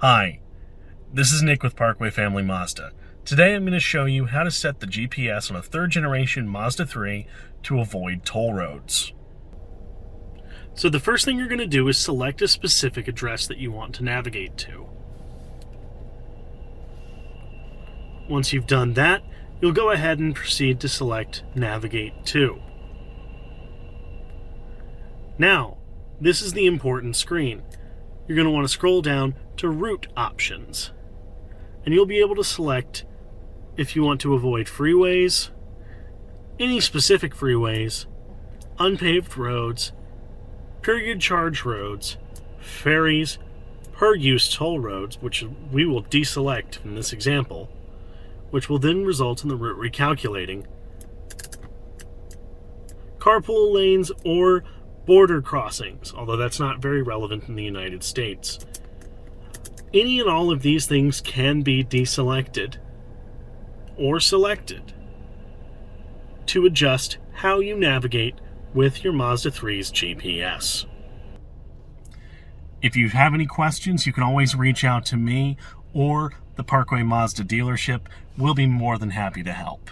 Hi, this is Nick with Parkway Family Mazda. Today I'm going to show you how to set the GPS on a third generation Mazda 3 to avoid toll roads. So the first thing you're going to do is select a specific address that you want to navigate to. Once you've done that, you'll go ahead and proceed to select Navigate To. Now, this is the important screen. You're going to want to scroll down to Route Options, and you'll be able to select if you want to avoid freeways, any specific freeways, unpaved roads, period charge roads, ferries, per use toll roads, which we will deselect in this example, which will then result in the route recalculating, carpool lanes, or border crossings, although that's not very relevant in the United States. Any and all of these things can be deselected or selected to adjust how you navigate with your Mazda 3's GPS. If you have any questions, you can always reach out to me or the Parkway Mazda dealership. We'll be more than happy to help.